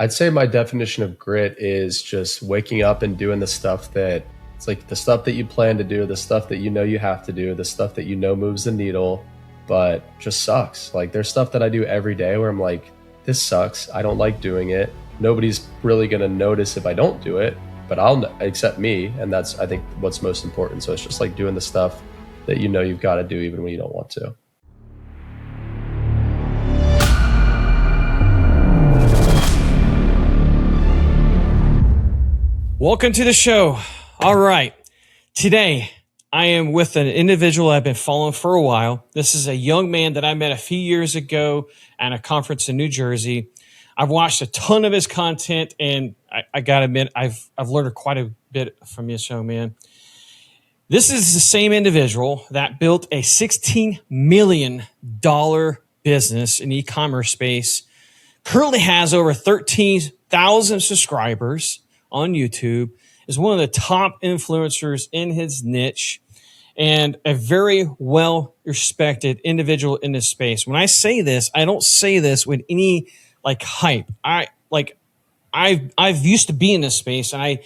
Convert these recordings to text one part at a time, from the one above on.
I'd say my definition of grit is just waking up and doing the stuff that it's like the stuff that you plan to do, the stuff that you know you have to do, the stuff that you know moves the needle, but just sucks. Like there's stuff that I do every day where I'm like, this sucks. I don't like doing it. Nobody's really going to notice if I don't do it, but except me. And that's, I think, what's most important. So it's just like doing the stuff that you know you've got to do even when you don't want to. Welcome to the show. All right. Today, I am with an individual I've been following for a while. This is a young man that I met a few years ago at a conference in New Jersey. I've watched a ton of his content, and I got to admit, I've learned quite a bit from this young man. This is the same individual that built a $16 million business in e-commerce space, currently has over 13,000 subscribers on YouTube, is one of the top influencers in his niche, and a very well-respected individual in this space. When I say this, I don't say this with any hype. I've used to be in this space, and I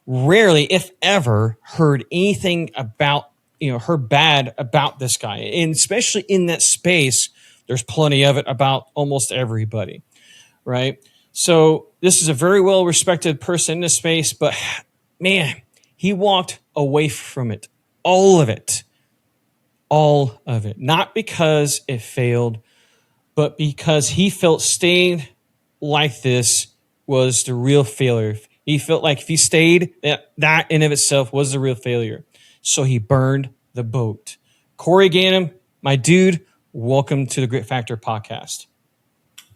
rarely, if ever, heard anything about, heard bad about this guy. And especially in that space, there's plenty of it about almost everybody, right? So this is a very well-respected person in this space, but man, he walked away from it. All of it. Not because it failed, but because he felt staying like this was the real failure. He felt like if he stayed, that in of itself was the real failure. So he burned the boat. Corey Ganim, my dude, welcome to the Grit Factor podcast.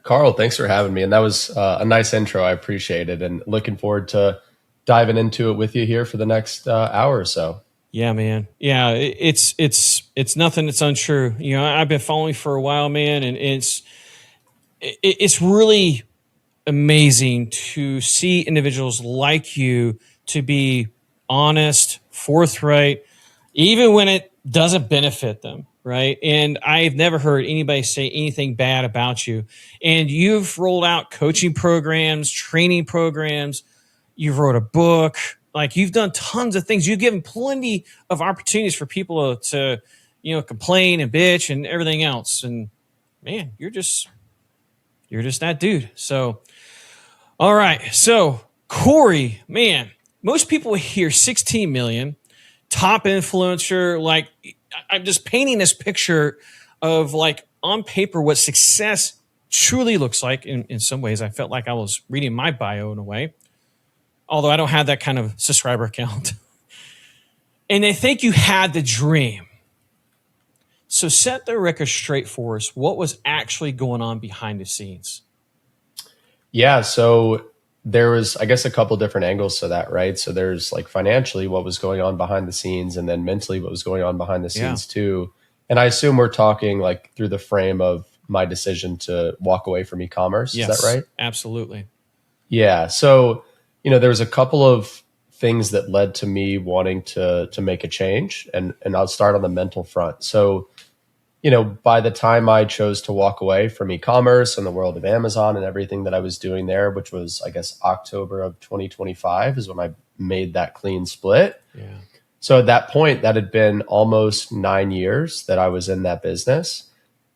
Karl, thanks for having me. And that was a nice intro. I appreciate it. And looking forward to diving into it with you here for the next hour or so. Yeah, man. Yeah, it's nothing that's untrue. I've been following for a while, man, and it's really amazing to see individuals like you to be honest, forthright, even when it doesn't benefit them, right? And I've never heard anybody say anything bad about you. And you've rolled out coaching programs, training programs, you've wrote a book, you've done tons of things. You've given plenty of opportunities for people to, complain and bitch and everything else. And man, you're just that dude. So, all right. So Corey, man, most people hear 16 million, top influencer. I'm just painting this picture of on paper what success truly looks like. In some ways, I felt like I was reading my bio in a way, although I don't have that kind of subscriber count. And they think you had the dream. So set the record straight for us. What was actually going on behind the scenes? Yeah, so there was, I guess, a couple different angles to that, right? So there's financially what was going on behind the scenes, and then mentally what was going on behind the scenes too. And I assume we're talking through the frame of my decision to walk away from e-commerce. Yes, is that right? Absolutely. Yeah. So, there was a couple of things that led to me wanting to make a change, and I'll start on the mental front. So, by the time I chose to walk away from e-commerce and the world of Amazon and everything that I was doing there, which was, I guess, October of 2025 is when I made that clean split. Yeah. So at that point, that had been almost 9 years that I was in that business.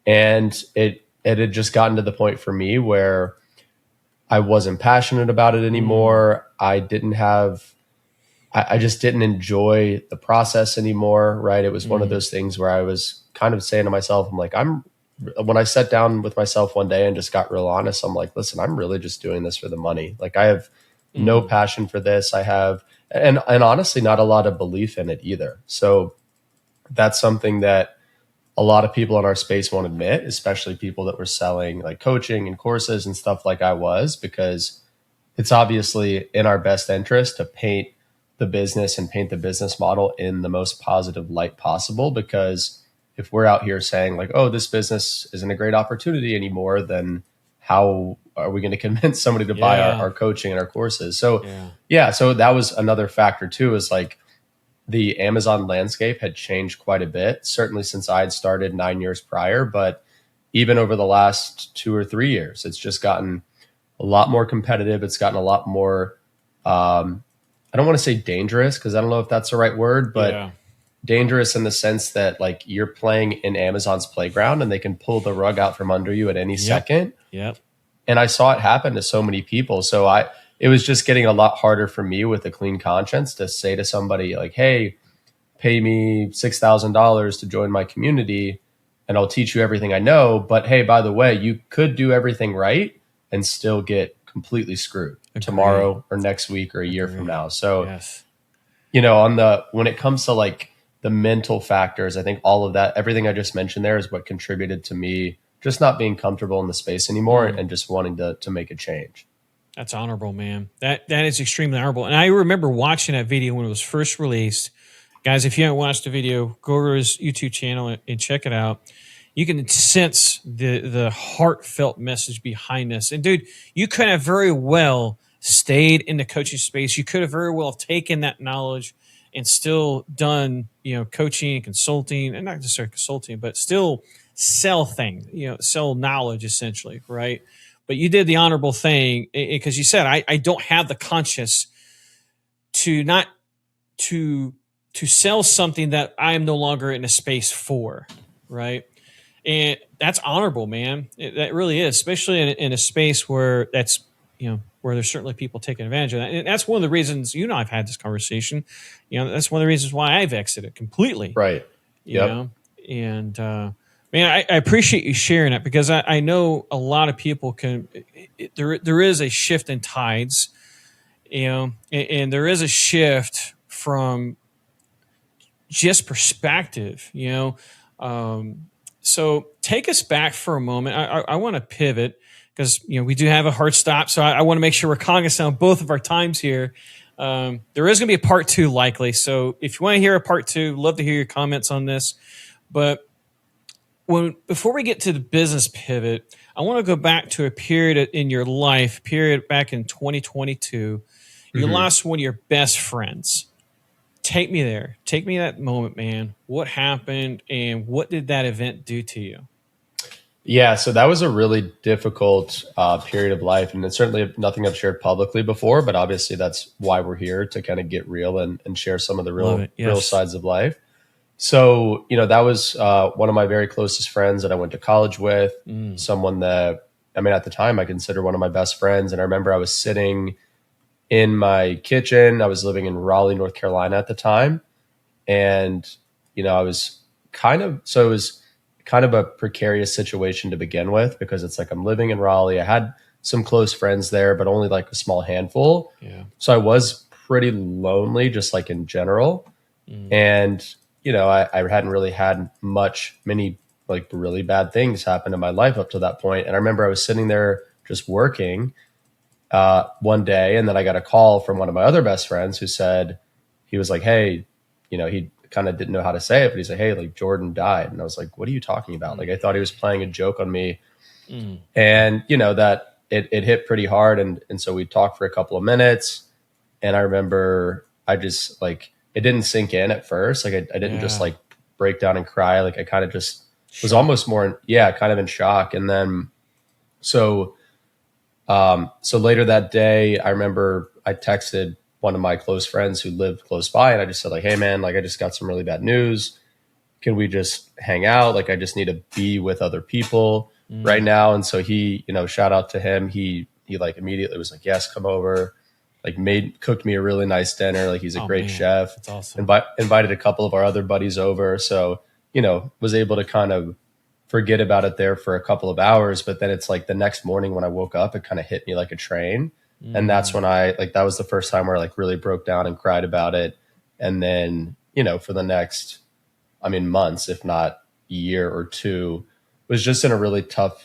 And it had just gotten to the point for me where I wasn't passionate about it anymore. I just didn't enjoy the process anymore, right? It was one of those things where I was kind of saying to myself, when I sat down with myself one day and just got real honest, I'm like, listen, I'm really just doing this for the money. I have no passion for this. I have, and honestly, not a lot of belief in it either. So that's something that a lot of people in our space won't admit, especially people that were selling coaching and courses and stuff like I was, because it's obviously in our best interest to paint the business and paint the business model in the most positive light possible. Because if we're out here saying oh, this business isn't a great opportunity anymore, then how are we going to convince somebody to buy our coaching and our courses? So so that was another factor too, is the Amazon landscape had changed quite a bit, certainly since I had started 9 years prior, but even over the last 2 or 3 years, it's just gotten a lot more competitive. It's gotten a lot more, I don't want to say dangerous because I don't know if that's the right word, but dangerous in the sense that like you're playing in Amazon's playground and they can pull the rug out from under you at any second. Yep. And I saw it happen to so many people. So it was just getting a lot harder for me with a clean conscience to say to somebody like, hey, pay me $6,000 to join my community and I'll teach you everything I know. But hey, by the way, you could do everything right and still get completely screwed tomorrow or next week or a year from now. So, you know, when it comes to like the mental factors, I think all of that, everything I just mentioned there is what contributed to me just not being comfortable in the space anymore and just wanting to make a change. That's honorable, man. That is extremely honorable. And I remember watching that video when it was first released. Guys, if you haven't watched the video, go to his YouTube channel and check it out. You can sense the heartfelt message behind this. And dude, you could have very well stayed in the coaching space. You could have very well taken that knowledge and still done, you know, coaching and consulting, and not necessarily consulting, but still sell things, you know, sell knowledge essentially, right? But you did the honorable thing because you said, I don't have the conscience to sell something that I am no longer in a space for, right? And that's honorable, man. That really is, especially in a space where that's, you know, where there's certainly people taking advantage of that. And that's one of the reasons you and I've had this conversation. You know, that's one of the reasons why I've exited completely. Right. You know? And, man, I appreciate you sharing that because I know a lot of people there is a shift in tides, you know, and there is a shift from just perspective, you know. So take us back for a moment. I want to pivot because, you know, we do have a hard stop. So I want to make sure we're cognizant of both of our times here. There is going to be a part 2 likely. So if you want to hear a part 2, love to hear your comments on this. But before we get to the business pivot, I want to go back to a period in your life, back in 2022. You lost one of your best friends. Take me there. Take me that moment, man. What happened and what did that event do to you? Yeah, so that was a really difficult period of life. And it's certainly nothing I've shared publicly before, but obviously that's why we're here to kind of get real and share some of the real sides of life. So, you know, that was one of my very closest friends that I went to college with, someone that, I mean, at the time I consider one of my best friends. And I remember I was sitting in my kitchen. I was living in Raleigh, North Carolina at the time. And, you know, it was kind of a precarious situation to begin with because it's like I'm living in Raleigh. I had some close friends there, but only like a small handful. Yeah. So I was pretty lonely, just like in general. And, you know, I hadn't really had many like really bad things happen in my life up to that point. And I remember I was sitting there just working one day, and then I got a call from one of my other best friends who said, he was like, hey, you know, he kind of didn't know how to say it, but he said, hey, like Jordan died. And I was like, what are you talking about? Like, I thought he was playing a joke on me. And, you know, that it hit pretty hard. And so we talked for a couple of minutes, and I remember I just like, it didn't sink in at first. Like I didn't just like break down and cry. Like I kind of just was almost more, kind of in shock. And then, so later that day, I remember I texted one of my close friends who lived close by, and I just said like, hey man, like I just got some really bad news. Can we just hang out? Like I just need to be with other people right now. And so he, you know, shout out to him. He like immediately was like, yes, come over. Like cooked me a really nice dinner. Like he's a great chef. That's awesome. Invited a couple of our other buddies over. So, you know, was able to kind of forget about it there for a couple of hours. But then it's like the next morning when I woke up, it kind of hit me like a train. And that's when that was the first time where I like really broke down and cried about it. And then, you know, for the next, months, if not a year or two, was just in a really tough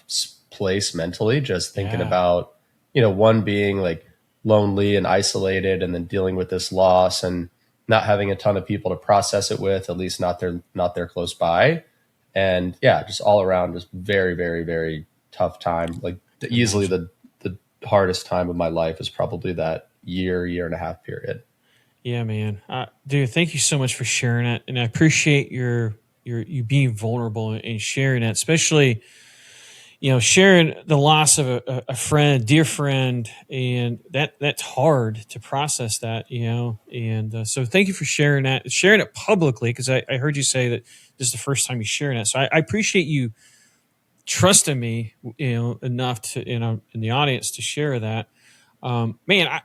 place mentally, just thinking about, you know, one being like lonely and isolated, and then dealing with this loss and not having a ton of people to process it with, at least not there close by. And just all around, just very, very, very tough time. Like easily the hardest time of my life is probably that year and a half period. Yeah, man. Dude, thank you so much for sharing it. And I appreciate you being vulnerable and sharing it, especially, sharing the loss of a friend, dear friend, and that's hard to process that, and so thank you for sharing it publicly, because I heard you say that this is the first time you're sharing it. So I appreciate you trusting me, enough to, in the audience to share that. Man,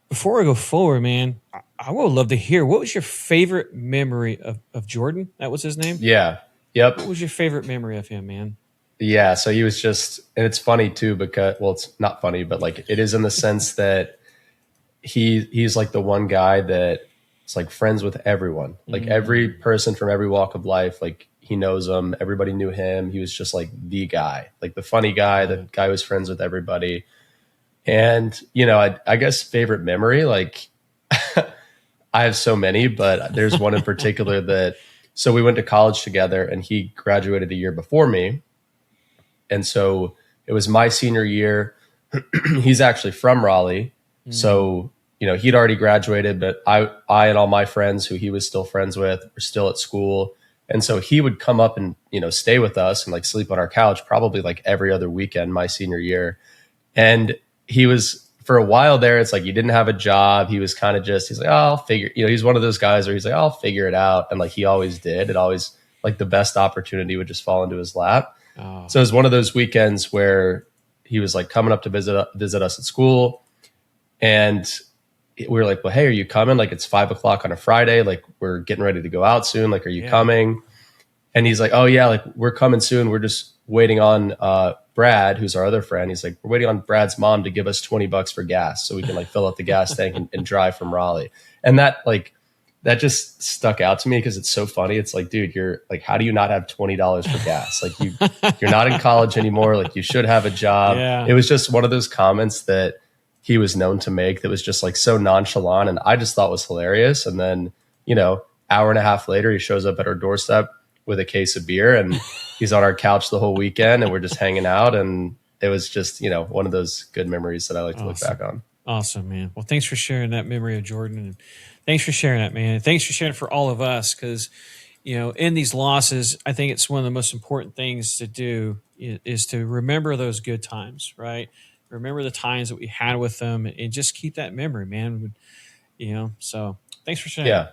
before I go forward, man, I would love to hear, what was your favorite memory of Jordan? That was his name? Yeah. Yep. What was your favorite memory of him, man? Yeah. So he was just, and it's funny too, because, well, it's not funny, but like it is in the sense that he's like the one guy that is like friends with everyone, like every person from every walk of life. Like he knows them. Everybody knew him. He was just like the guy, like the funny guy, the guy who was friends with everybody. And, I guess favorite memory, like I have so many, but there's one in particular that, so we went to college together and he graduated a year before me. And so it was my senior year. He's actually from Raleigh. So, he'd already graduated, but I and all my friends who he was still friends with were still at school. And so he would come up and, stay with us and like sleep on our couch, probably like every other weekend my senior year. And he was, for a while there, it's like he didn't have a job. He was kind of he's like, oh, I'll figure, he's one of those guys where he's like, I'll figure it out. And like he always did. It always, like the best opportunity would just fall into his lap. Oh. So it was one of those weekends where he was like coming up to visit us at school. And we were like, well, hey, are you coming? Like it's 5:00 on a Friday. Like we're getting ready to go out soon. Like, are you coming? And he's like, oh yeah, like we're coming soon. We're just waiting on Brad, who's our other friend. He's like, we're waiting on Brad's mom to give us $20 for gas so we can like fill up the gas tank and drive from Raleigh. And that just stuck out to me because it's so funny. It's like, dude, you're like, how do you not have $20 for gas? Like you're not in college anymore. Like you should have a job. Yeah. It was just one of those comments that he was known to make that was just like so nonchalant, and I just thought was hilarious. And then, hour and a half later, he shows up at our doorstep with a case of beer and he's on our couch the whole weekend and we're just hanging out. And it was just, one of those good memories that I like to look back on. Awesome, man. Well, thanks for sharing that memory of Jordan. And thanks for sharing that, man. And thanks for sharing it for all of us. Cause in these losses, I think it's one of the most important things to do is to remember those good times, right? Remember the times that we had with them and just keep that memory, man. So thanks for sharing. Yeah,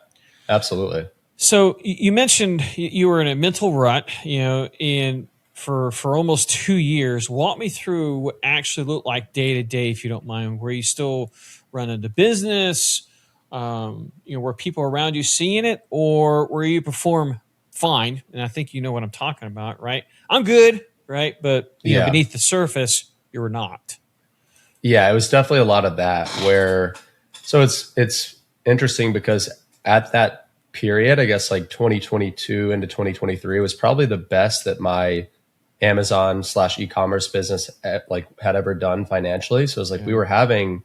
absolutely. So you mentioned you were in a mental rut, and for almost 2 years. Walk me through what actually looked like day to day, if you don't mind. Were you still running the business? Were people around you seeing it, or were you perform fine? And I think you know what I'm talking about, right? I'm good, right? But beneath the surface, you were not. Yeah, it was definitely a lot of that. So it's interesting because at that period, I guess like 2022 into 2023 was probably the best that my Amazon / e-commerce business had ever done financially. So it was like we were having,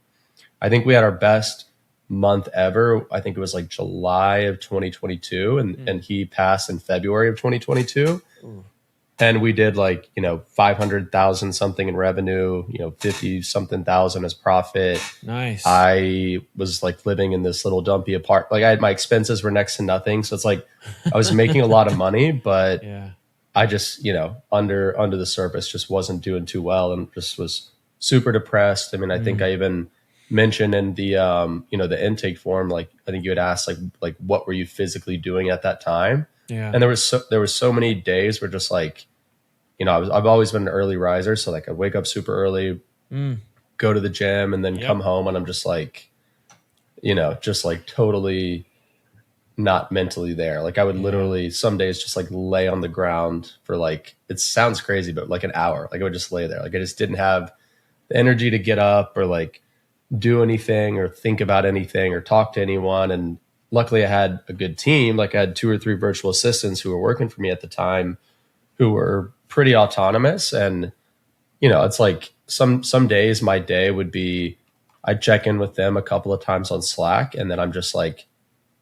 I think we had our best month ever. I think it was like July of 2022 and he passed in February of 2022. And we did 500,000 something in revenue, 50 something thousand as profit. Nice. I was living in this little dumpy apartment. My expenses were next to nothing. So it's like, I was making a lot of money, but I just, under the surface just wasn't doing too well and just was super depressed. I mean, I think I even mentioned in the, the intake form, I think you had asked what were you physically doing at that time? Yeah. And there was so many days where just I've always been an early riser. So I'd wake up super early, go to the gym and then come home and I'm just totally not mentally there. I would literally some days just lay on the ground for it sounds crazy, but an hour. I would just lay there. I just didn't have the energy to get up or do anything or think about anything or talk to anyone. And luckily I had a good team. I had 2 or 3 virtual assistants who were working for me at the time who were pretty autonomous. And, it's some days my day would be, I'd check in with them a couple of times on Slack. And then I'm just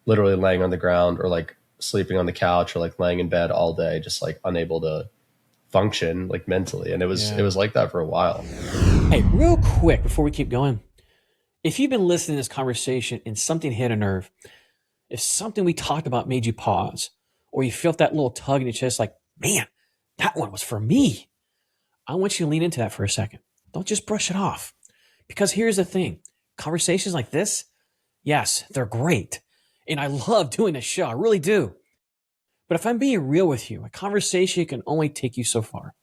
literally laying on the ground or sleeping on the couch or laying in bed all day, just unable to function mentally. And it was like that for a while. Hey, real quick before we keep going, if you've been listening to this conversation and something hit a nerve, if something we talked about made you pause, or you felt that little tug in your chest, man, that one was for me. I want you to lean into that for a second. Don't just brush it off. Because here's the thing. Conversations like this, yes, they're great. And I love doing this show. I really do. But if I'm being real with you, a conversation can only take you so far.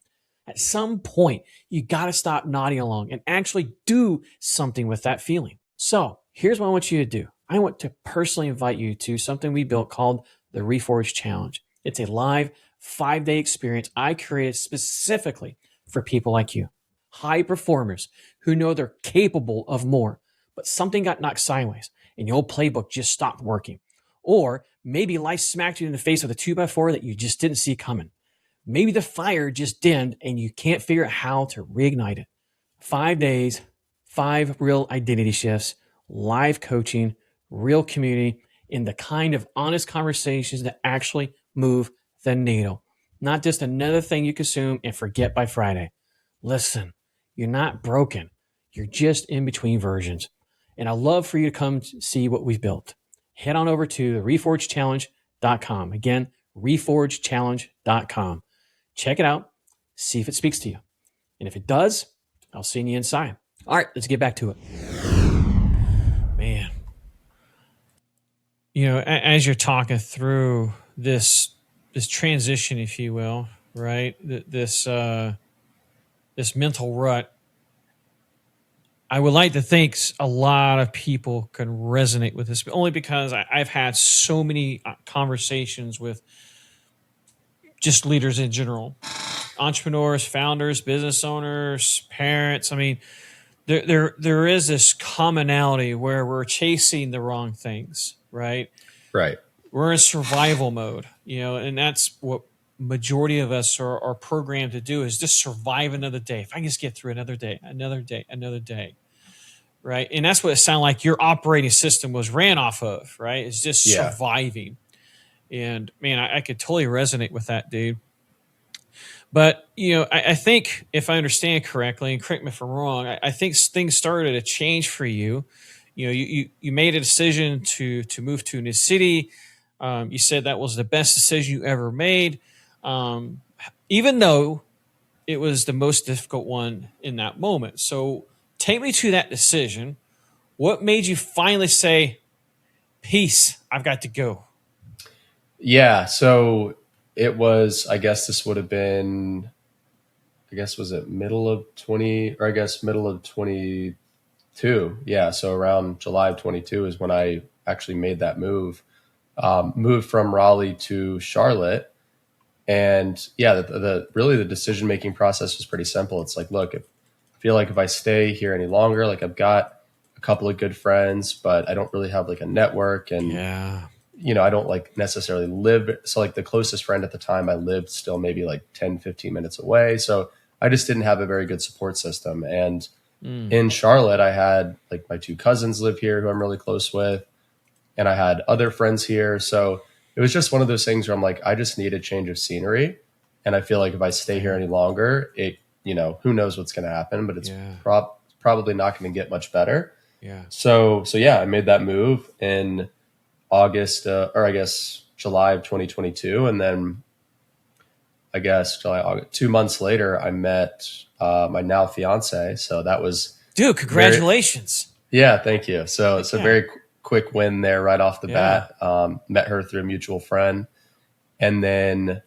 At some point, you got to stop nodding along and actually do something with that feeling. So here's what I want you to do. I want to personally invite you to something we built called the Reforge Challenge. It's a live 5-day experience I created specifically for people like you. High performers who know they're capable of more, but something got knocked sideways and your old playbook just stopped working. Or maybe life smacked you in the face with a 2x4 that you just didn't see coming. Maybe the fire just dimmed and you can't figure out how to reignite it. 5 days, 5 real identity shifts, live coaching, real community, and the kind of honest conversations that actually move the needle. Not just another thing you consume and forget by Friday. Listen, you're not broken. You're just in between versions. And I'd love for you to come see what we've built. Head on over to reforgechallenge.com. Again, reforgechallenge.com. Check it out. See if it speaks to you. And if it does, I'll see you inside. All right, let's get back to it. Man. You know, as you're talking through this transition, if you will, right? This mental rut, I would like to think a lot of people can resonate with this, only because I've had so many conversations with just leaders in general, entrepreneurs, founders, business owners, parents. I mean, there is this commonality where we're chasing the wrong things, right? Right. We're in survival mode, you know, and that's what majority of us are programmed to do, is just survive another day. If I can just get through another day, right? And that's what it sounded like your operating system was ran off of, right? It's just surviving. And man, I could totally resonate with that, dude. But, you know, I think if I understand correctly, and correct me if I'm wrong, I think things started to change for you. You know, you made a decision to move to a new city. You said that was the best decision you ever made, even though it was the most difficult one in that moment. So take me to that decision. What made you finally say, peace, I've got to go? Yeah. So it was, I guess this would have been, was it middle of 22? Yeah. So around July of 22 is when I actually made that move, moved from Raleigh to Charlotte. And yeah, the decision-making process was pretty simple. It's like, look, I feel like if I stay here any longer, like I've got a couple of good friends, but I don't really have like a network, and you know, I don't like necessarily live. So like the closest friend at the time, I lived still maybe like 10, 15 minutes away. So I just didn't have a very good support system. And in Charlotte, I had like my 2 cousins live here who I'm really close with, and I had other friends here. So it was just one of those things where I'm like, I just need a change of scenery. And I feel like if I stay here any longer, you know, who knows what's going to happen, but it's probably not going to get much better. Yeah. So yeah, I made that move in August, July of 2022. And then I guess August, 2 months later, I met my now fiance. So that was, dude, congratulations. Thank you. So it's a very quick win there right off the bat. Met her through a mutual friend. And then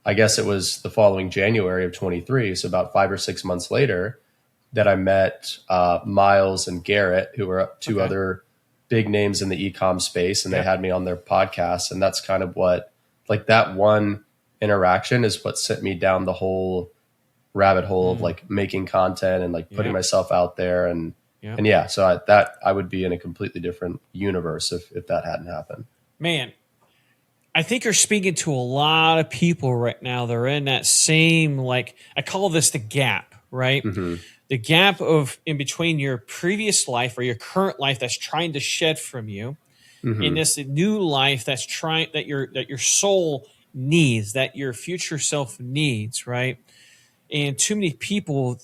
I guess it was the following January of 23. So about 5 or 6 months later that I met Miles and Garrett, who were 2 other big names in the e-com space. And they had me on their podcast. And that's kind of what, like, that one interaction is what sent me down the whole rabbit hole of like making content and like putting myself out there. And so I would be in a completely different universe if that hadn't happened. Man, I think you're speaking to a lot of people right now. They're in that same, like, I call this the gap, right? Mm-hmm. The gap of in between your previous life or your current life that's trying to shed from you, and this new life that's trying, that your soul needs, that your future self needs, right? And too many people,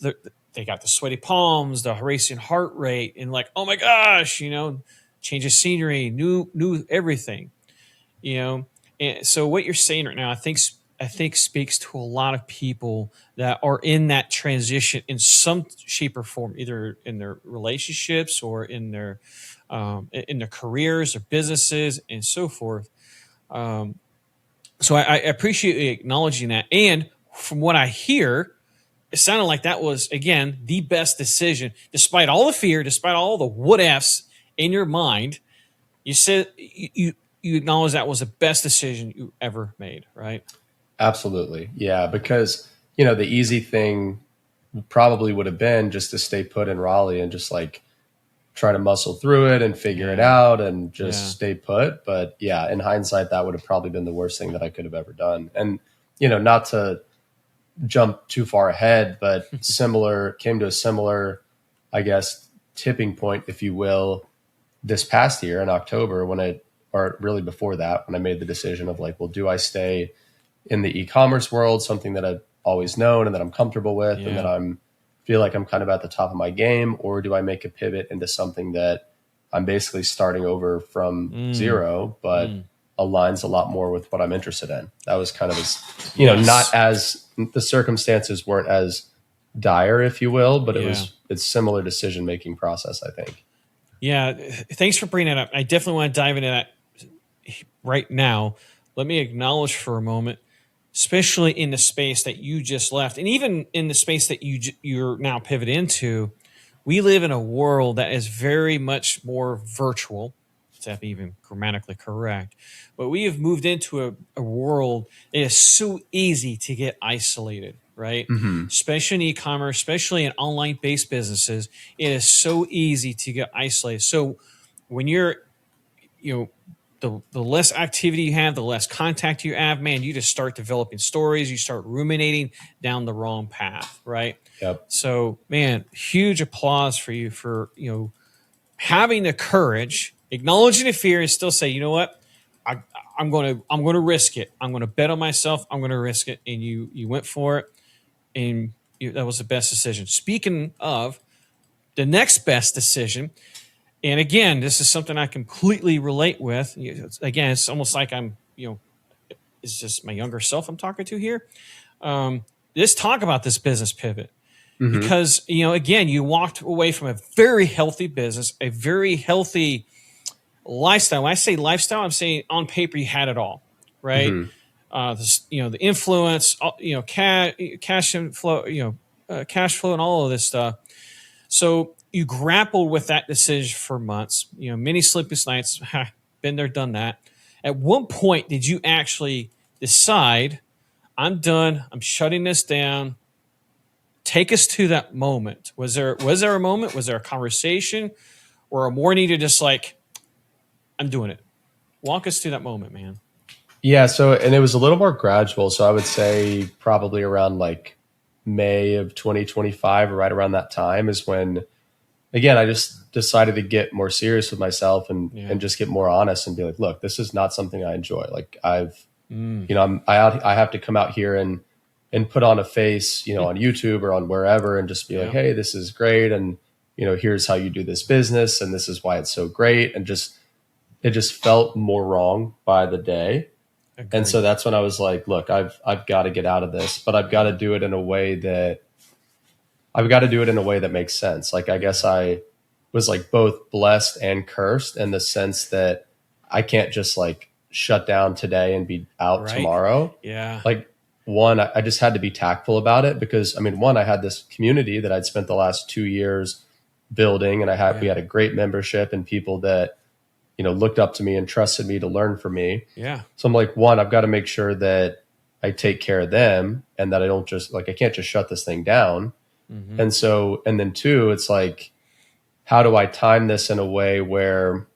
they got the sweaty palms, the racing heart rate, and like, oh my gosh, you know, change of scenery, new everything, you know. And so what you're saying right now, I I think speaks to a lot of people that are in that transition in some shape or form, either in their relationships or in their careers or businesses and so forth. So I appreciate you acknowledging that. And from what I hear, it sounded like that was, again, the best decision, despite all the fear, despite all the what ifs in your mind. You said you acknowledge that was the best decision you ever made, right? Absolutely. Yeah. Because, the easy thing probably would have been just to stay put in Raleigh and just like try to muscle through it and figure it out and just stay put. But yeah, in hindsight, that would have probably been the worst thing that I could have ever done. And, not to jump too far ahead, but came to a similar, I guess, tipping point, if you will, this past year in October or really before that, when I made the decision of like, well, do I stay in the e-commerce world, something that I've always known and that I'm comfortable with and that feel like I'm kind of at the top of my game, or do I make a pivot into something that I'm basically starting over from zero, but aligns a lot more with what I'm interested in? That was kind of not as the circumstances weren't as dire, if you will, but it's similar decision-making process, I think. Yeah. Thanks for bringing that up. I definitely want to dive into that right now. Let me acknowledge for a moment, especially in the space that you just left, and even in the space that you're now pivot into. We live in a world that is very much more virtual, to be even grammatically correct. But we have moved into a world that is so easy to get isolated, right? Mm-hmm. Especially in e-commerce, especially in online-based businesses, it is so easy to get isolated. So when you're, the less activity you have, the less contact you have, man, you just start developing stories. You start ruminating down the wrong path, right? Yep. So, man, huge applause for you for, having the courage, acknowledging the fear, and still say, you know what, I'm going to risk it. I'm going to bet on myself. I'm going to risk it. And you went for it, and that was the best decision. Speaking of the next best decision. And again, this is something I completely relate with. Again, it's almost like I'm, it's just my younger self I'm talking to here. Let's talk about this business pivot. Mm-hmm. Because, again, you walked away from a very healthy business, a very healthy lifestyle. When I say lifestyle, I'm saying on paper you had it all, right? Mm-hmm. The influence, cash flow, cash flow, and all of this stuff. So you grappled with that decision for months, many sleepless nights. Been there, done that. At what point did you actually decide, I'm done, I'm shutting this down? Take us to that moment. Was there a moment? Was there a conversation, or a morning to just like, I'm doing it? Walk us through that moment, man. Yeah. So, and it was a little more gradual. So I would say probably around like May of 2025, or right around that time, is when, again, I just decided to get more serious with myself and just get more honest and be like, look, this is not something I enjoy. Like I have to come out here and put on a face, on YouTube or on wherever, and just be like, hey, this is great. And, here's how you do this business. And this is why it's so great. And it just felt more wrong by the day. Agreed. And so that's when I was like, look, I've got to get out of this, but I've got to do it in a way that makes sense. Like, I guess I was like both blessed and cursed in the sense that I can't just like shut down today and be out tomorrow. Yeah. Like, one, I just had to be tactful about it because, I had this community that I'd spent the last 2 years building, and we had a great membership and people that, looked up to me and trusted me to learn from me. Yeah. So I'm like, one, I've got to make sure that I take care of them and that I don't just like, I can't just shut this thing down. Mm-hmm. And then two, it's like, how do I time this in a way where,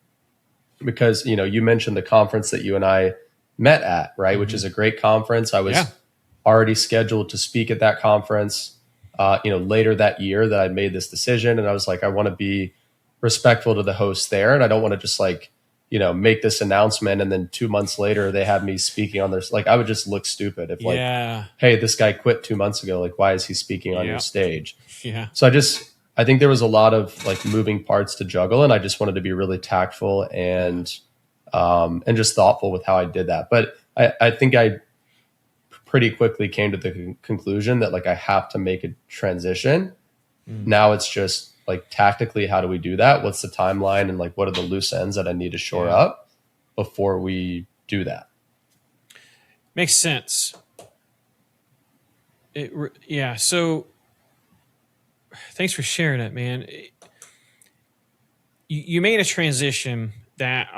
because, you mentioned the conference that you and I met at, right? Mm-hmm. Which is a great conference. I was already scheduled to speak at that conference, later that year that I made this decision. And I was like, I want to be respectful to the host there. And I don't want to just like, make this announcement. And then 2 months later, they have me speaking on this. Like, I would just look stupid if like, hey, this guy quit 2 months ago. Like, why is he speaking on your stage? Yeah. So I think there was a lot of like moving parts to juggle, and I just wanted to be really tactful and just thoughtful with how I did that. But I think I pretty quickly came to the conclusion that like I have to make a transition. Now it's just like tactically, how do we do that? What's the timeline, and like what are the loose ends that I need to shore up before we do that? Makes sense. So thanks for sharing it, man. You made a transition that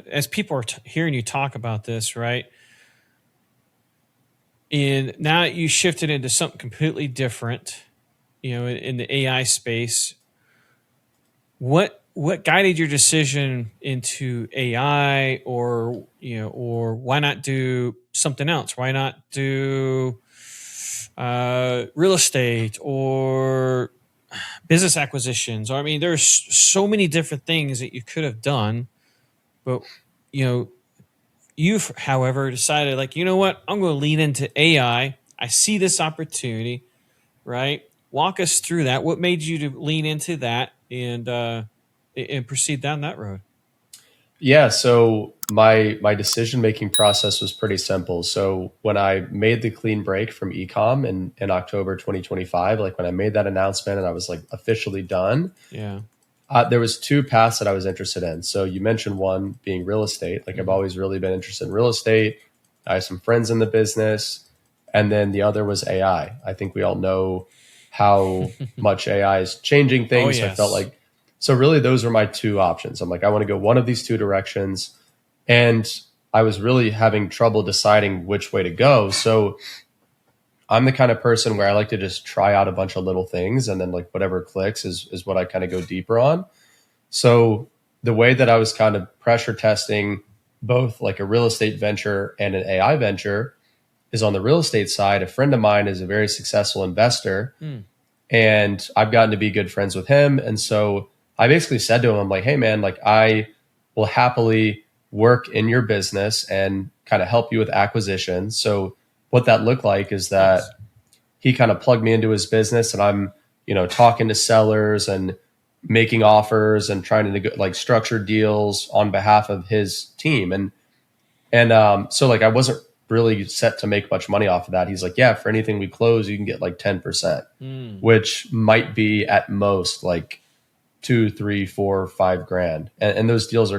as people are hearing you talk about this, right? And now you shifted into something completely different, in the AI space. What guided your decision into AI, or why not do something else? Why not do real estate or business acquisitions? Or, I mean, there's so many different things that you could have done, but you've, however, decided, like, you know what, I'm going to lean into AI. I see this opportunity, right? Walk us through that. What made you to lean into that and proceed down that road? Yeah, so my decision making process was pretty simple. So when I made the clean break from ecom in October 2025, like when I made that announcement and I was like officially done, there was two paths that I was interested in. So you mentioned one being real estate. Like I've always really been interested in real estate. I have some friends in the business. And then the other was AI. I think we all know how much AI is changing things. Oh, yes. I felt like, so really those were my two options. I'm like, I want to go one of these two directions. And I was really having trouble deciding which way to go. So I'm the kind of person where I like to just try out a bunch of little things, and then like whatever clicks is what I kind of go deeper on. So the way that I was kind of pressure testing both like a real estate venture and an AI venture is on the real estate side. A friend of mine is a very successful investor, and I've gotten to be good friends with him. And so I basically said to him, I'm like, hey man, like I will happily work in your business and kind of help you with acquisitions. So what that looked like is that he kind of plugged me into his business, and I'm, talking to sellers and making offers and trying to like structure deals on behalf of his team. And so like I wasn't really set to make much money off of that. He's like, yeah, for anything we close, you can get like 10%, which might be at most like 2, 3, 4, 5 grand. And those deals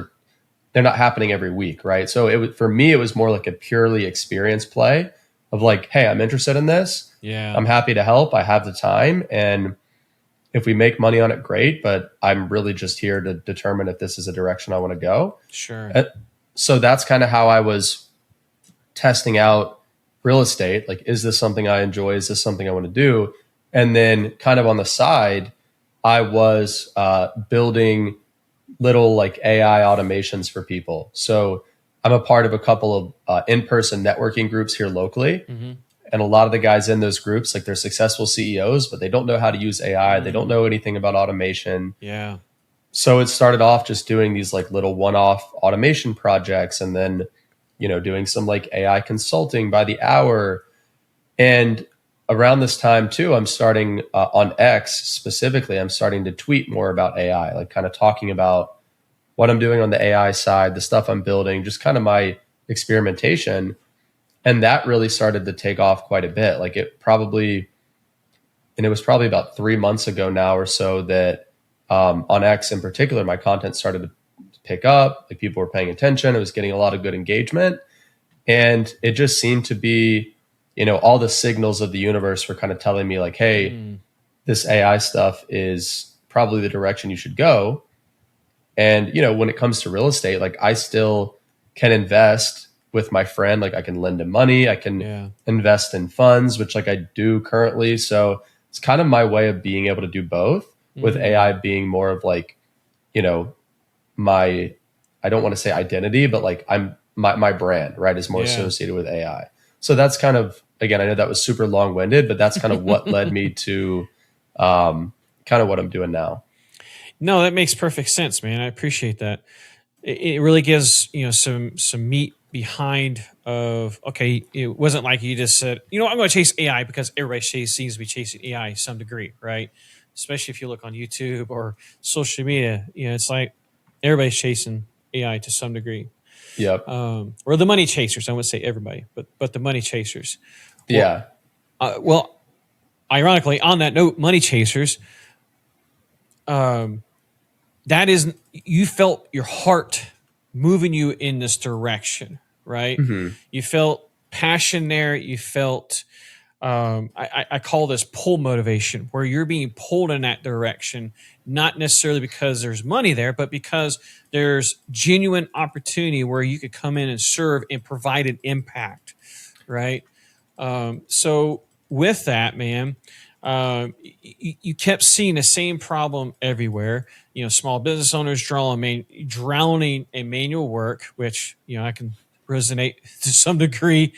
they're not happening every week. Right. So for me, it was more like a purely experience play of like, hey, I'm interested in this. Yeah. I'm happy to help. I have the time. And if we make money on it, great. But I'm really just here to determine if this is a direction I want to go. Sure. So that's kind of how I was testing out real estate. Like, is this something I enjoy? Is this something I want to do? And then kind of on the side, I was building little like AI automations for people. So I'm a part of a couple of in-person networking groups here locally. And a lot of the guys in those groups, like they're successful CEOs, but they don't know how to use AI. They don't know anything about automation. Yeah. So it started off just doing these like little one-off automation projects, and then, doing some like AI consulting by the hour. And around this time too, I'm starting on X specifically, I'm starting to tweet more about AI, like kind of talking about what I'm doing on the AI side, the stuff I'm building, just kind of my experimentation. And that really started to take off quite a bit. Like it was probably about 3 months ago now or so that on X in particular, my content started to pick up. Like people were paying attention. It was getting a lot of good engagement. And it just seemed to be, all the signals of the universe were kind of telling me like, hey, this AI stuff is probably the direction you should go. And, when it comes to real estate, like I still can invest with my friend. Like I can lend him money. I can invest in funds, which like I do currently. So it's kind of my way of being able to do both, with AI being more of like, my, I don't want to say identity, but like my brand, right, is more associated with AI. So that's kind of, again, I know that was super long winded, but that's kind of what led me to kind of what I'm doing now. No, that makes perfect sense, man. I appreciate that. It really gives, some meat behind of, okay, it wasn't like you just said, I'm going to chase AI because everybody seems to be chasing AI to some degree, right? Especially if you look on YouTube or social media, it's like everybody's chasing AI to some degree. Yep. Or the money chasers. I wouldn't say everybody, but the money chasers. Yeah. Well, ironically, on that note, money chasers, that is, you felt your heart moving you in this direction, right? Mm-hmm. You felt passion there. You felt, I call this pull motivation, where you're being pulled in that direction, not necessarily because there's money there, but because there's genuine opportunity where you could come in and serve and provide an impact, right? So with that, man, you kept seeing the same problem everywhere. You know, small business owners drowning in manual work, which, you know, I can resonate to some degree.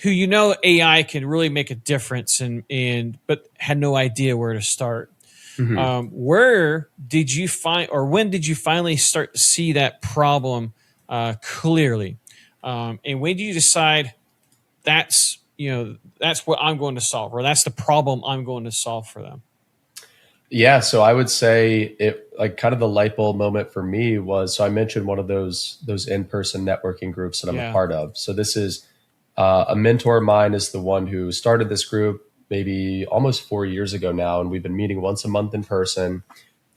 Who, you know, AI can really make a difference but had no idea where to start. Mm-hmm. Where did you find, or when did you finally start to see that problem clearly? And when did you decide that's what I'm going to solve, or that's the problem I'm going to solve for them? Yeah, so I would say it, like, kind of the light bulb moment for me was, so I mentioned one of those in-person networking groups that I'm a part of. So this is a mentor of mine is the one who started this group maybe almost 4 years ago now, and we've been meeting once a month in person.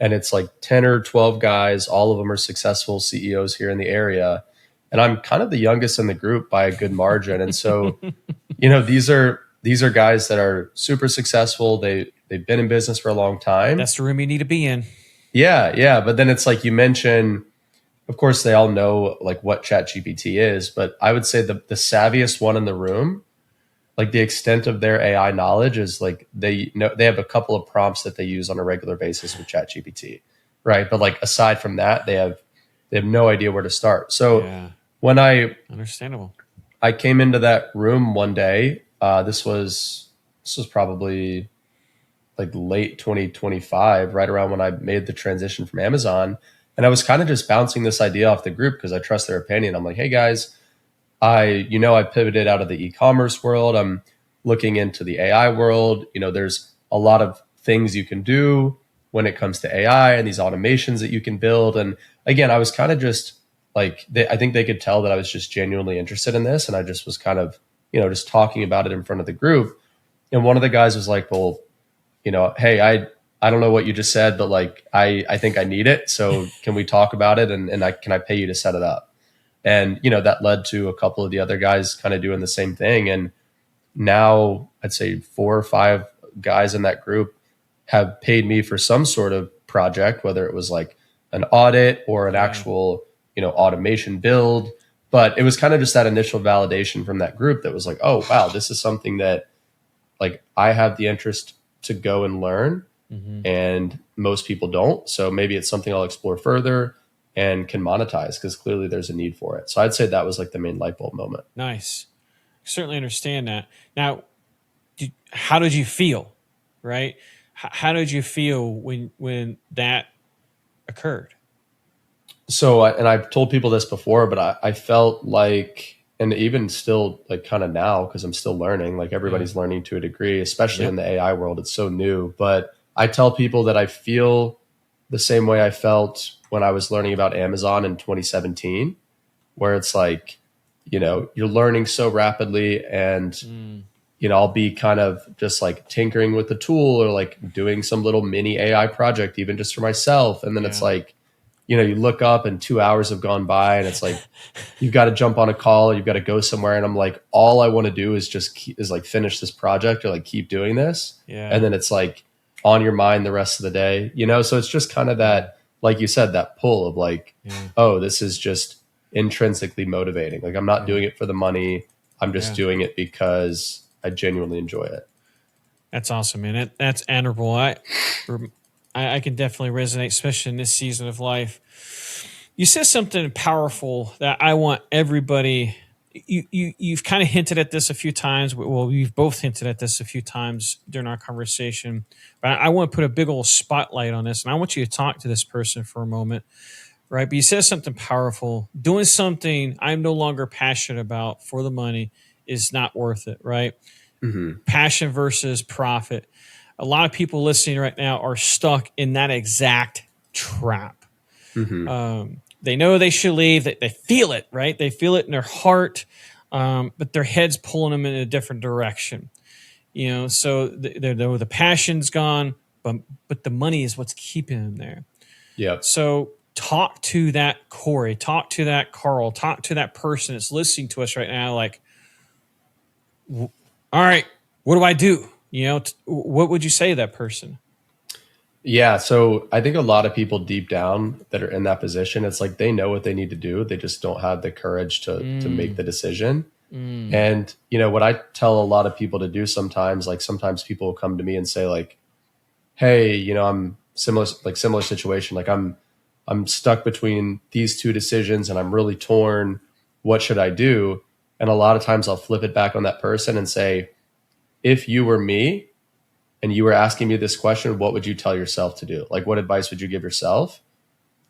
And it's like 10 or 12 guys, all of them are successful CEOs here in the area. And I'm kind of the youngest in the group by a good margin. And so, you know, these are guys that are super successful. They've been in business for a long time. That's the room you need to be in. Yeah. But then it's like you mentioned, of course, they all know like what ChatGPT is, but I would say the savviest one in the room, like the extent of their AI knowledge is like they have a couple of prompts that they use on a regular basis with ChatGPT, right? But like aside from that, they have no idea where to start. So when understandable, I came into that room one day. This was probably like late 2025, right around when I made the transition from Amazon. And I was kind of just bouncing this idea off the group because I trust their opinion. I'm like, hey guys, I pivoted out of the e-commerce world. I'm looking into the AI world. You know, there's a lot of things you can do when it comes to AI and these automations that you can build. And again, I was kind of just like, I think they could tell that I was just genuinely interested in this. And I just was kind of, just talking about it in front of the group. And one of the guys was like, well, hey, I don't know what you just said, but like, I think I need it. So can we talk about it? And can I pay you to set it up? And, that led to a couple of the other guys kind of doing the same thing. And now I'd say 4 or 5 guys in that group have paid me for some sort of project, whether it was like an audit or an actual, automation build. But it was kind of just that initial validation from that group that was like, oh, wow, this is something that like I have the interest to go and learn. Mm-hmm. And most people don't. So maybe it's something I'll explore further and can monetize because clearly there's a need for it. So I'd say that was like the main light bulb moment. Nice. Certainly understand that. Now, how did you feel, right? How did you feel when that occurred? So, and I've told people this before, but I felt like, and even still like kind of now, because I'm still learning, like everybody's learning to a degree, especially in the AI world, it's so new. But I tell people that I feel the same way I felt when I was learning about Amazon in 2017, where it's like, you're learning so rapidly and, I'll be kind of just like tinkering with the tool or like doing some little mini AI project, even just for myself. And then it's like, you look up and 2 hours have gone by and it's like, you've got to jump on a call, you've got to go somewhere. And I'm like, all I want to do is just finish this project or like keep doing this. Yeah. And then it's like on your mind the rest of the day, so it's just kind of that, like you said, that pull of like, oh, this is just intrinsically motivating. Like I'm not doing it for the money. I'm just doing it because I genuinely enjoy it. That's awesome, man. That's admirable. I can definitely resonate, especially in this season of life. You said something powerful that I want everybody. You've kind of hinted at this a few times. Well, we've both hinted at this a few times during our conversation. But I want to put a big old spotlight on this, and I want you to talk to this person for a moment, right? But you said something powerful. Doing something I'm no longer passionate about for the money is not worth it, right? Mm-hmm. Passion versus profit. A lot of people listening right now are stuck in that exact trap. They know they should leave. They feel it, right? They feel it in their heart, but their head's pulling them in a different direction. So the passion's gone, but the money is what's keeping them there. Yeah. So talk to that Corey, talk to that Karl, talk to that person that's listening to us right now. Like, all right, what do I do? What would you say to that person? Yeah. So I think a lot of people deep down that are in that position, it's like they know what they need to do. They just don't have the courage to make the decision. And, what I tell a lot of people to do sometimes, like sometimes people will come to me and say like, hey, I'm similar situation. Like I'm stuck between these two decisions and I'm really torn. What should I do? And a lot of times I'll flip it back on that person and say, if you were me and you were asking me this question, what would you tell yourself to do? Like, what advice would you give yourself?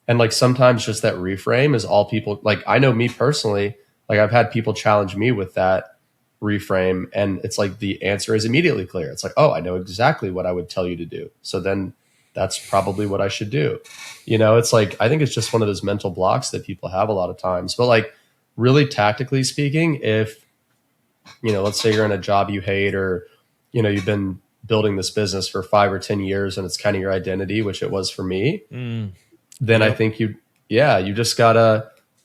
And like, sometimes just that reframe is all people, like, I know me personally, like I've had people challenge me with that reframe. And it's like, the answer is immediately clear. It's like, oh, I know exactly what I would tell you to do. So then that's probably what I should do. It's like, I think it's just one of those mental blocks that people have a lot of times, but like really tactically speaking, if, let's say you're in a job you hate, or, you've been building this business for 5 or 10 years and it's kind of your identity, which it was for me, then yep. I think you just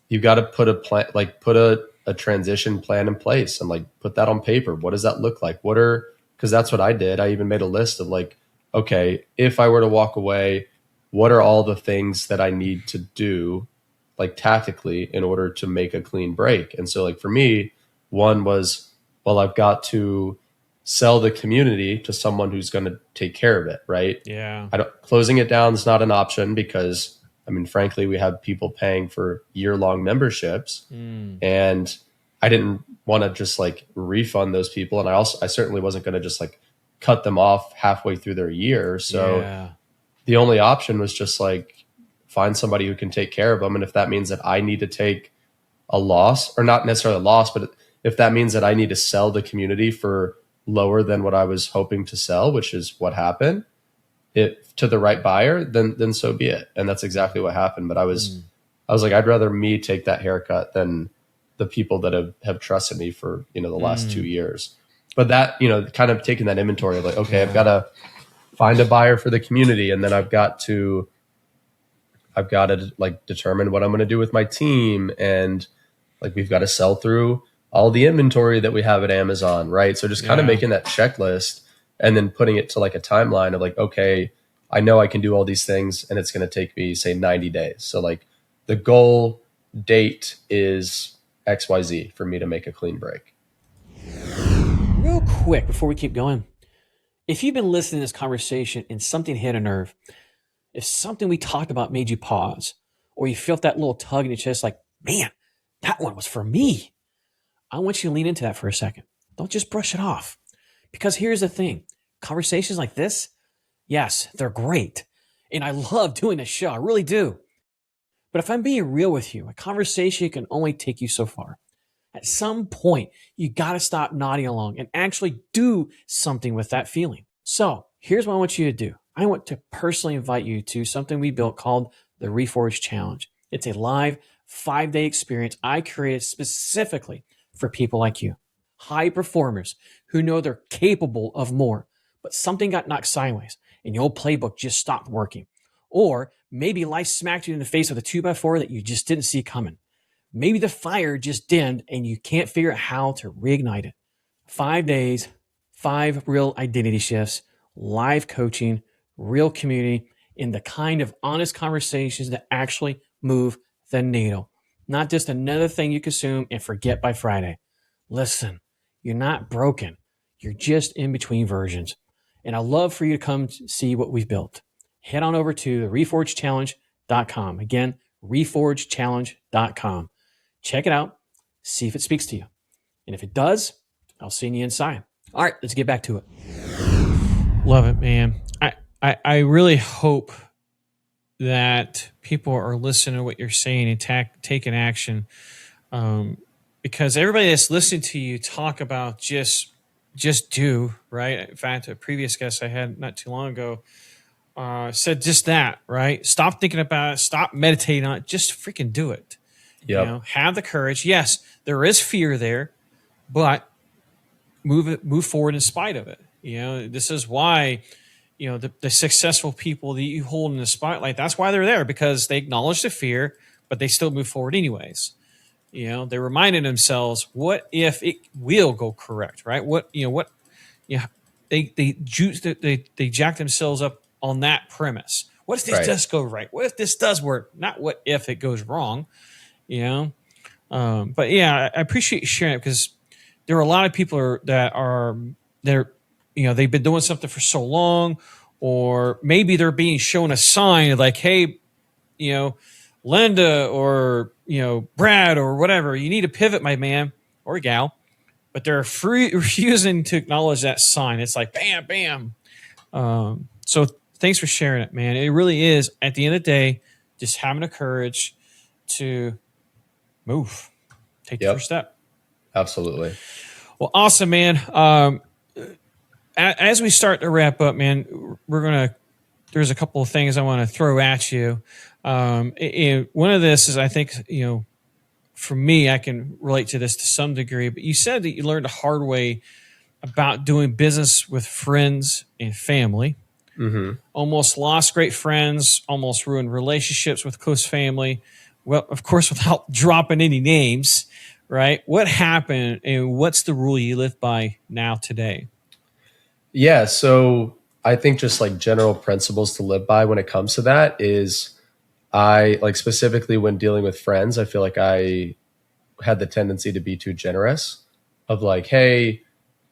you gotta put a plan, like put a transition plan in place and like put that on paper. What does that look like? Because that's what I did. I even made a list of like, okay, if I were to walk away, what are all the things that I need to do like tactically in order to make a clean break? And so like for me, one was, well, I've got to sell the community to someone who's going to take care of it. Right. Yeah. Closing it down is not an option because frankly, we have people paying for year-long memberships and I didn't want to just like refund those people. And I certainly wasn't going to just like cut them off halfway through their year. So the only option was just like find somebody who can take care of them. And if that means that I need to take a loss, or not necessarily a loss, but if that means that I need to sell the community for lower than what I was hoping to sell, which is what happened, to the right buyer, then so be it. And that's exactly what happened. But I was like, I'd rather me take that haircut than the people that have trusted me for, the last 2 years. But that, kind of taking that inventory of like, okay, I've got to find a buyer for the community. And then I've got to like determine what I'm going to do with my team. And like, we've got to sell through all the inventory that we have at Amazon. Right. So just kind of making that checklist and then putting it to like a timeline of like, okay, I know I can do all these things and it's going to take me say 90 days. So like the goal date is XYZ for me to make a clean break. Real quick, before we keep going, if you've been listening to this conversation and something hit a nerve, if something we talked about made you pause, or you felt that little tug in your chest, like, man, that one was for me, I want you to lean into that for a second. Don't just brush it off. Because here's the thing, conversations like this, yes, they're great. And I love doing this show, I really do. But if I'm being real with you, a conversation can only take you so far. At some point, you got to stop nodding along and actually do something with that feeling. So here's what I want you to do. I want to personally invite you to something we built called the Reforge Challenge. It's a live 5-day experience I created specifically for people like you. High performers who know they're capable of more, but something got knocked sideways and your old playbook just stopped working. Or maybe life smacked you in the face with a 2x4 that you just didn't see coming. Maybe the fire just dimmed and you can't figure out how to reignite it. 5 days, 5 real identity shifts, live coaching, real community, and the kind of honest conversations that actually move the needle. Not just another thing you consume and forget by Friday. Listen, you're not broken. You're just in between versions. And I'd love for you to come see what we've built. Head on over to reforgechallenge.com. Again, reforgechallenge.com. Check it out. See if it speaks to you. And if it does, I'll see you inside. All right, let's get back to it. Love it, man. I really hope that people are listening to what you're saying and taking action. Because everybody that's listening to you talk about just do, right? In fact, a previous guest I had not too long ago, said just that, right? Stop thinking about it. Stop meditating on it. Just freaking do it. Yep. You know, have the courage. Yes, there is fear there, but move forward in spite of it. You know, this is why, you know, the successful people that you hold in the spotlight, that's why they're there, because they acknowledge the fear, but they still move forward anyways. You know, they reminded themselves, what if it will go correct, right? They jack themselves up on that premise. What if this does go right? What if this does work? Not what if it goes wrong, you know? But yeah, I appreciate you sharing it, because there are a lot of people they've been doing something for so long, or maybe they're being shown a sign like, hey, you know, Linda or, you know, Brad or whatever, you need to pivot, my man or gal, but they're refusing to acknowledge that sign. It's like, bam, bam. So thanks for sharing it, man. It really is, at the end of the day, just having the courage to move, take the first step. Absolutely. Well, awesome, man. As we start to wrap up, man, there's a couple of things I want to throw at you. One of this is, I think, you know, for me, I can relate to this to some degree, but you said that you learned the hard way about doing business with friends and family. Mm-hmm. Almost lost great friends, almost ruined relationships with close family. Well, of course, without dropping any names, right? What happened, and what's the rule you live by now today? Yeah, so I think just like general principles to live by when it comes to that is, I like, specifically when dealing with friends, I feel like I had the tendency to be too generous, of like, hey,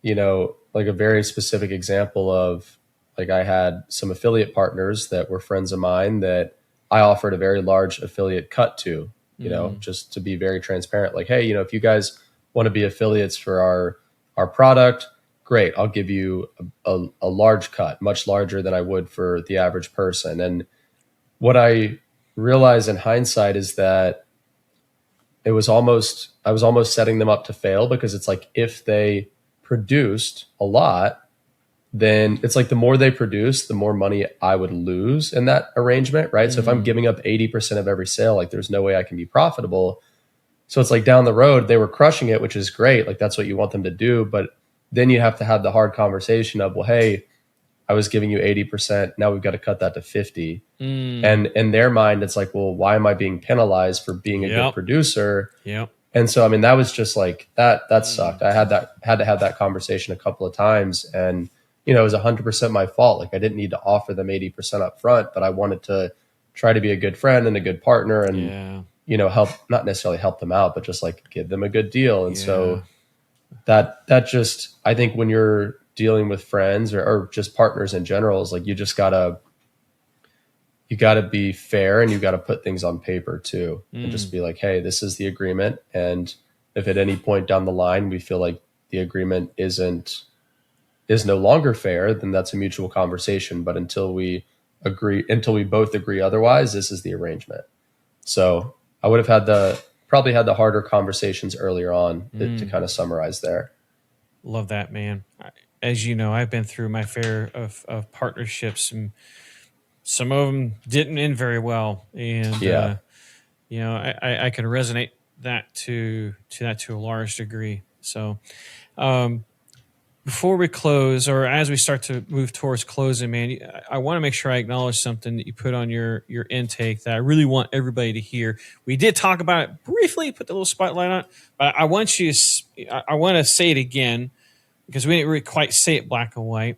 you know, like a very specific example of, like, I had some affiliate partners that were friends of mine that I offered a very large affiliate cut to, you know, just to be very transparent. Like, hey, you know, if you guys want to be affiliates for our product, great. I'll give you a large cut, much larger than I would for the average person. And what I realize in hindsight is that I was almost setting them up to fail, because it's like, if they produced a lot, then it's like the more they produce, the more money I would lose in that arrangement, right? So if I'm giving up 80% of every sale, like, there's no way I can be profitable. So it's like, down the road, they were crushing it, which is great. Like, that's what you want them to do. But then you have to have the hard conversation of, well, hey, I was giving you 80%. Now we've got to cut that to 50. And in their mind, it's like, well, why am I being penalized for being a good producer? Yep. And so, I mean, that was just like, that sucked. I had to have that conversation a couple of times, and, you know, it was 100% my fault. Like, I didn't need to offer them 80% up front, but I wanted to try to be a good friend and a good partner, and, you know, not necessarily help them out, but just like give them a good deal. And so that just, I think when you're dealing with friends or just partners in general, is like, you gotta be fair, and you gotta put things on paper too, and just be like, hey, this is the agreement. And if at any point down the line we feel like the agreement is no longer fair, then that's a mutual conversation. But until we both agree otherwise, this is the arrangement. So I would have probably had the harder conversations earlier on to kind of summarize there. Love that, man. As you know, I've been through my fair of partnerships, and some of them didn't end very well. And, you know, I can resonate that to a large degree. So, before we close, or as we start to move towards closing, man, I want to make sure I acknowledge something that you put on your intake that I really want everybody to hear. We did talk about it briefly, put the little spotlight on it, but I want to say it again, because we didn't really quite say it black and white.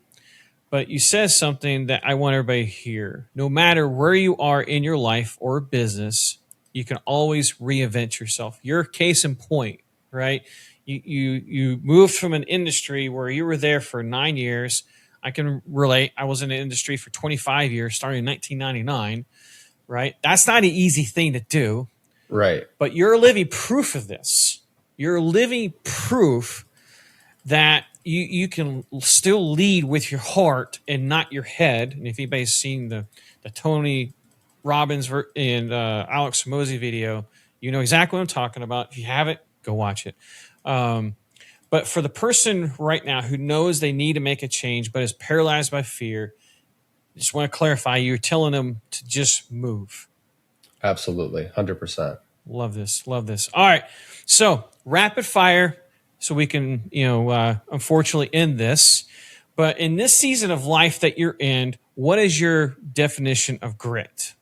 But you said something that I want everybody to hear. No matter where you are in your life or business, you can always reinvent yourself. Your case in point, right? You moved from an industry where you were there for 9 years. I can relate. I was in the industry for 25 years, starting in 1999, right? That's not an easy thing to do. Right. But you're living proof of this. You're living proof that you can still lead with your heart and not your head. And if anybody's seen the Tony Robbins and Alex Hormozi video, you know exactly what I'm talking about. If you haven't, go watch it. But for the person right now who knows they need to make a change but is paralyzed by fear, Just want to clarify, you're telling them to just move. Absolutely. 100%. Love this. Love this. All right. So rapid fire so we can, unfortunately end this. But in this season of life that you're in, what is your definition of grit?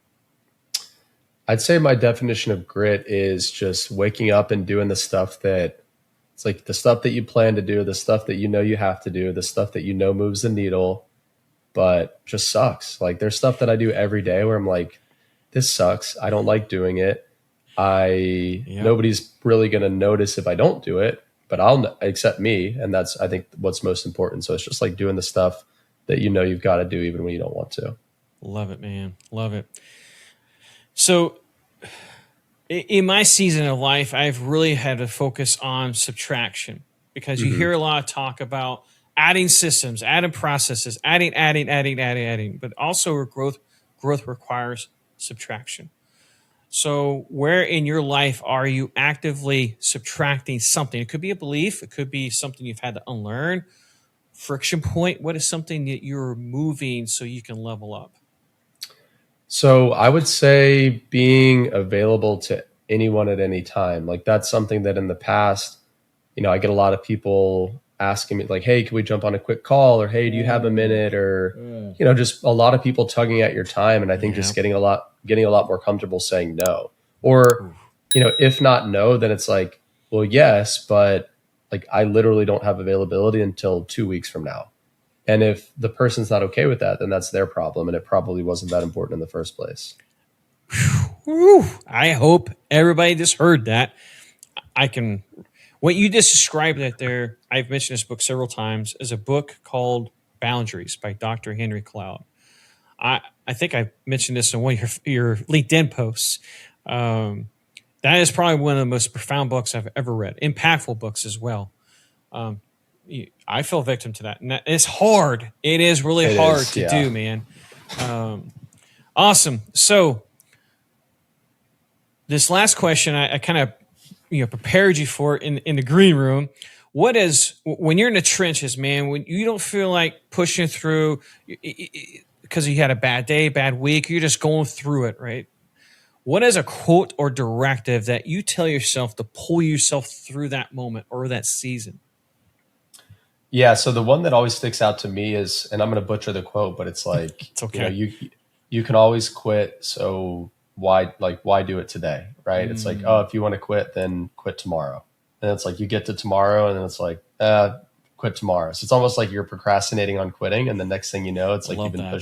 I'd say my definition of grit is just waking up and doing the stuff that it's like the stuff that you plan to do, the stuff that you know you have to do, the stuff that you know moves the needle, but just sucks. Like there's stuff that I do every day where I'm like, this sucks. I don't like doing it. Nobody's really going to notice if I don't do it, but except me. And that's, I think, what's most important. So it's just like doing the stuff that you know you've got to do even when you don't want to. Love it, man. Love it. So in my season of life, I've really had to focus on subtraction because you hear a lot of talk about adding systems, adding processes, adding, but also growth requires subtraction. So where in your life are you actively subtracting something? It could be a belief. It could be something you've had to unlearn. Friction point. What is something that you're removing so you can level up? So I would say being available to anyone at any time. Like that's something that in the past, I get a lot of people asking me like, hey, can we jump on a quick call? Or, hey, do you have a minute? Or, just a lot of people tugging at your time. And I think just getting a lot more comfortable saying no. Or, if not no, then it's like, well, yes, but like I literally don't have availability until 2 weeks from now. And if the person's not okay with that, then that's their problem. And it probably wasn't that important in the first place. Whew. I hope everybody just heard that. What you just described right there, I've mentioned this book several times, is a book called Boundaries by Dr. Henry Cloud. I think I mentioned this in one of your LinkedIn posts. That is probably one of the most profound books I've ever read. Impactful books as well. I fell victim to that. And it's hard. It is really hard to do, man. Awesome. So this last question, I kind of prepared you for in the green room. What is, when you're in the trenches, man, when you don't feel like pushing through because you had a bad day, bad week, you're just going through it, right? What is a quote or directive that you tell yourself to pull yourself through that moment or that season? Yeah, so the one that always sticks out to me is, and I'm going to butcher the quote, but it's like, it's okay. You can always quit, so why do it today, right? It's like, oh, if you want to quit, then quit tomorrow. And it's like you get to tomorrow, and then it's like, quit tomorrow. So it's almost like you're procrastinating on quitting, and the next thing you know, it's like you've been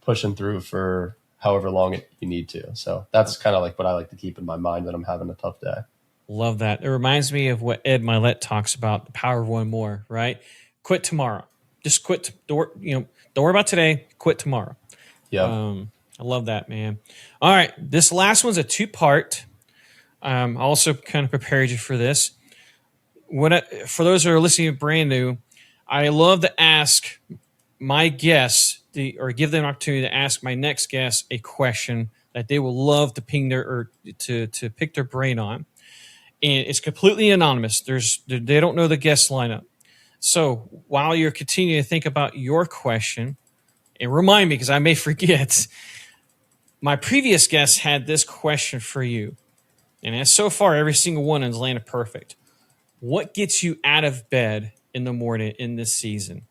pushing through for however long you need to. So that's kind of like what I like to keep in my mind when I'm having a tough day. Love that. It reminds me of what Ed Milet talks about, the power of one more, right? Quit tomorrow. Just quit. Don't worry about today. Quit tomorrow. Yeah. I love that, man. All right. This last one's a 2-part. I also kind of prepared you for this. For those who are listening brand new, I love to ask my guests or give them an opportunity to ask my next guest a question that they will love to ping to pick their brain on. And it's completely anonymous. They don't know the guest lineup. So while you're continuing to think about your question, and remind me because I may forget, my previous guest had this question for you. And so far, every single one has landed perfect. What gets you out of bed in the morning in this season?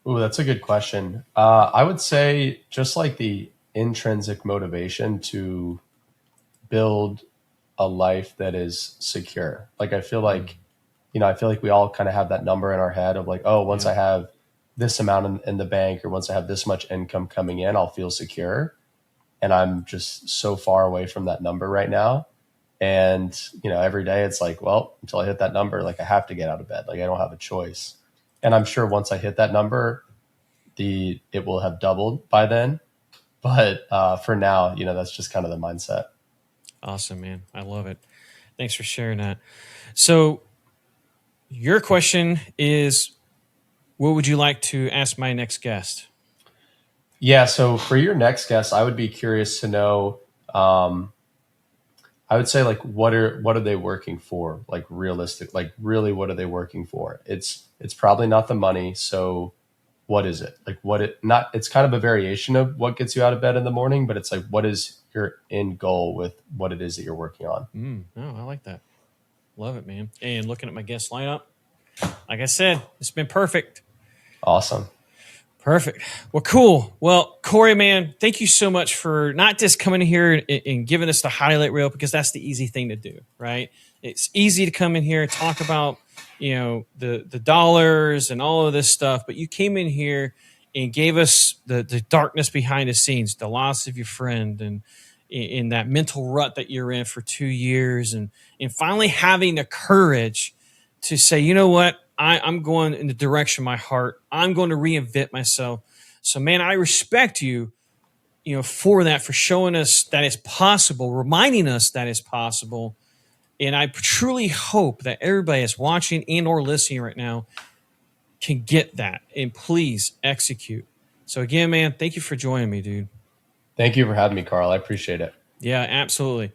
Ooh, that's a good question. I would say just like the intrinsic motivation to build a life that is secure. Like I feel like we all kind of have that number in our head of like, oh, once I have this amount in the bank or once I have this much income coming in, I'll feel secure. And I'm just so far away from that number right now. And, every day it's like, well, until I hit that number, like I have to get out of bed. Like I don't have a choice. And I'm sure once I hit that number, it will have doubled by then. But for now, that's just kind of the mindset. Awesome, man. I love it. Thanks for sharing that. So your question is, what would you like to ask my next guest? Yeah. So for your next guest, I would be curious to know, I would say like, what are they working for? Like realistic, like really, what are they working for? It's probably not the money. So what is it? Like it's kind of a variation of what gets you out of bed in the morning, but it's like, what is your end goal with what it is that you're working on? No, I like that. Love it, man. And looking at my guest lineup, like I said, it's been perfect. Awesome. Perfect. Well, cool. Well, Corey, man, thank you so much for not just coming here and giving us the highlight reel, because that's the easy thing to do, right? It's easy to come in here and talk about, the dollars and all of this stuff, but you came in here and gave us the darkness behind the scenes, the loss of your friend, and in that mental rut that you're in for 2 years, and finally having the courage to say, you know what? I'm going in the direction of my heart. I'm going to reinvent myself. So, man, I respect you, for that, for showing us that it's possible, reminding us that it's possible. And I truly hope that everybody that's watching and or listening right now can get that. And please execute. So again, man, thank you for joining me, dude. Thank you for having me, Karl. I appreciate it. Yeah, absolutely.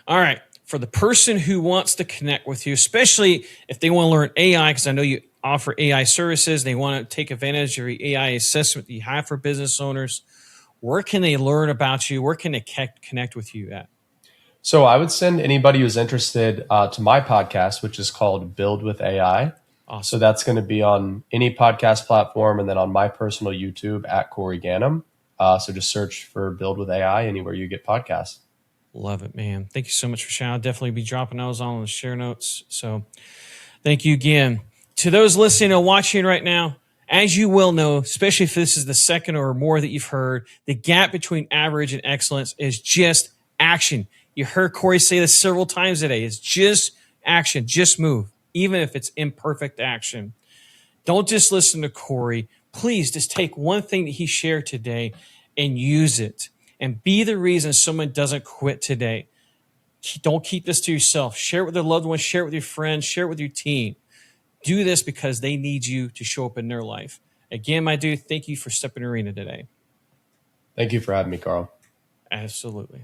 All right. For the person who wants to connect with you, especially if they want to learn AI, because I know you offer AI services, they want to take advantage of your AI assessment that you have for business owners, where can they learn about you? Where can they connect with you at? So I would send anybody who's interested to my podcast, which is called Build with AI. Awesome. So that's going to be on any podcast platform, and then on my personal YouTube at Corey Ganim. So just search for Build with AI anywhere you get podcasts. Love it, man. Thank you so much for sharing. I'll definitely be dropping those on the share notes. So thank you again. To those listening and watching right now, as you will know, especially if this is the second or more that you've heard, the gap between average and excellence is just action. You heard Corey say this several times today. It's just action, just move, even if it's imperfect action. Don't just listen to Corey. Please just take one thing that he shared today and use it. And be the reason someone doesn't quit today. Don't keep this to yourself. Share it with their loved ones. Share it with your friends. Share it with your team. Do this because they need you to show up in their life. Again, my dude, thank you for stepping in the arena today. Thank you for having me, Karl. Absolutely.